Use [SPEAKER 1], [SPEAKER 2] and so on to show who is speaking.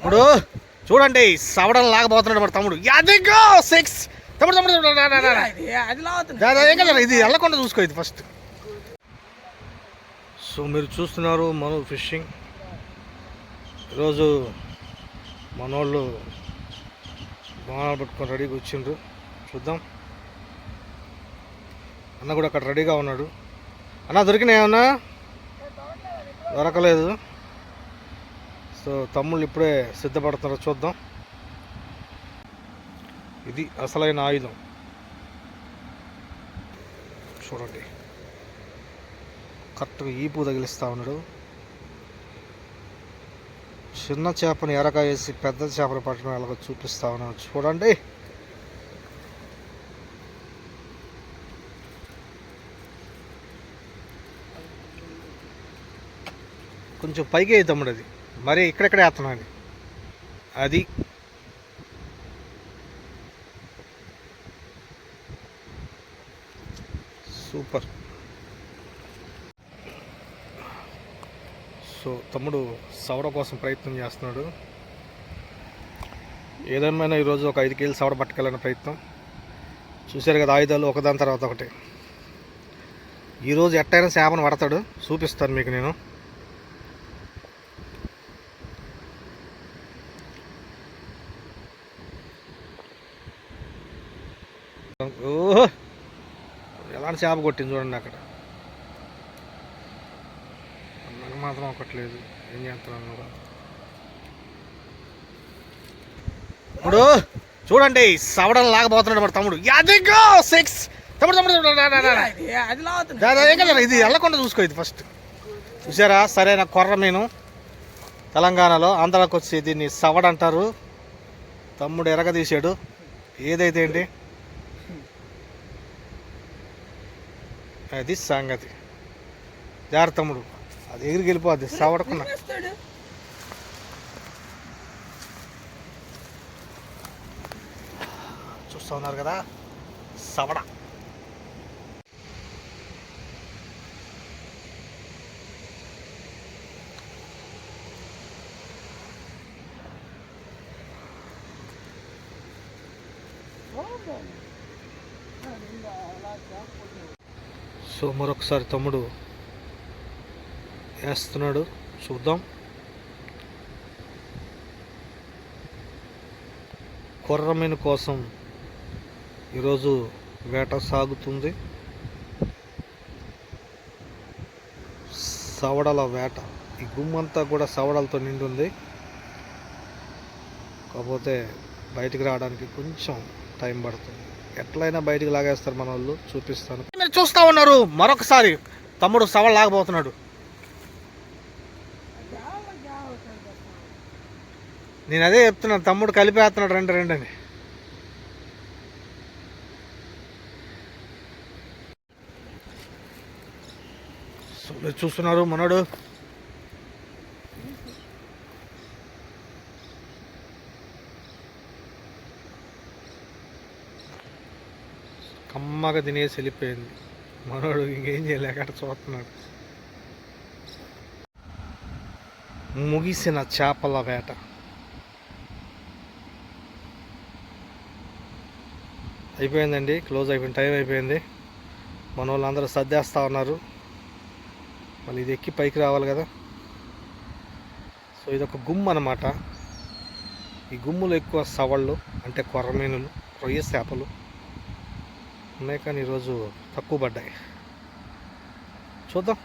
[SPEAKER 1] ఇప్పుడు చూడండి సవడం లాగబోతున్నాడు మరి తమ్ముడు. అదిగో 6 తమ్ముడు తమ్ముడు ఏం కదా ఇది వెళ్ళకుండా చూసుకో ఇది ఫస్ట్. సో మీరు చూస్తున్నారు మనో ఫిషింగ్. ఈరోజు మనోళ్ళు బాణాలు పట్టుకొని రెడీగా వచ్చిండ్రు. చూద్దాం. అన్న కూడా అక్కడ రెడీగా ఉన్నాడు. అన్న దొరికినాయి ఏమన్నా? దొరకలేదు. సో తమ్ముళ్ళు ఇప్పుడే సిద్ధపడుతున్నారు. చూద్దాం. ఇది అసలైన ఆయుధం. చూడండి కరెక్ట్గా ఈపు తగిలిస్తూ ఉన్నాడు. చిన్న చేపని ఎరక వేసి పెద్ద చేపలు పట్టడం ఎలాగో చూపిస్తా ఉన్నాడు. చూడండి. కొంచెం పైకి అయ్యి తమ్ముడు అది మరి ఇక్కడెక్కడే వేస్తున్నాను అది. సూపర్. సో తమ్ముడు సవడ కోసం ప్రయత్నం చేస్తున్నాడు. ఏదేమైనా ఈరోజు ఒక 5 కేజీలు సవడ పట్టుకెళ్ళిన ప్రయత్నం. చూశారు కదా ఆయుధాలు ఒకదాని తర్వాత ఒకటి. ఈరోజు ఎట్టయినా చేపను పడతాడు. చూపిస్తాను మీకు నేను. ఓహో ఎలాంటి చేప కొట్టింది చూడండి. అక్కడ నాకు మాత్రం ఒకట్లేదు. ఏం చేస్తున్నాను కూడా. ఇప్పుడు చూడండి సవడం లాగబోతున్నాడు మరి తమ్ముడు. అదిగో 6 తమ్ముడు తమ్ముడు ఏం కదా ఇది వెళ్ళకుండా చూసుకో ఇది ఫస్ట్. చూసారా సరైన కొర్ర మీను. తెలంగాణలో ఆంధ్రాకి వచ్చి దీన్ని సవడ అంటారు. తమ్ముడు ఎరగదీశాడు. ఏదైతే ఏంటి అది సంగతి. జాగ్రత్త తమ్ముడు అది ఎగిరికి వెళ్ళిపోద్ది సవడకున్నా. చూస్తూ ఉన్నారు కదా సవడ. సో మరొకసారి తమ్ముడు వేస్తున్నాడు. చూద్దాం. కొర్రమీను కోసం ఈరోజు వేట సాగుతుంది. సవడల వేట. ఈ గుమ్మంతా కూడా సవడలతో నిండి ఉంది. కాకపోతే బయటికి రావడానికి కొంచెం టైం పడుతుంది. ఎట్లయినా బయటికి లాగేస్తారు మన వాళ్ళు. చూపిస్తాను. మీరు చూస్తూ ఉన్నారు మరొకసారి తమ్ముడు సవడ లాగబోతున్నాడు. నేను అదే చెప్తున్నాను తమ్ముడు కలిపేస్తున్నాడు రెండు అని. సో మీరు చూస్తున్నారు మనోడు కమ్మగా తినేసి వెళ్ళిపోయింది. మనోడు ఇంకేం చేయలేక అక్కడ చూస్తున్నాడు. ముగిసిన చేపల వేట. అయిపోయిందండి. క్లోజ్ అయిపోయింది. టైం అయిపోయింది. మన వాళ్ళందరూ సర్దేస్తూ ఉన్నారు. మళ్ళీ ఇది ఎక్కి పైకి రావాలి కదా. సో ఇదొక గుమ్ము అన్నమాట. ఈ గుమ్ములో ఎక్కువ సవళ్ళు అంటే కొర్రమీనులు, రొయ్య చేపలు ఉన్నాయి. కానీ ఈరోజు తక్కువ పడ్డాయి. చూద్దాం.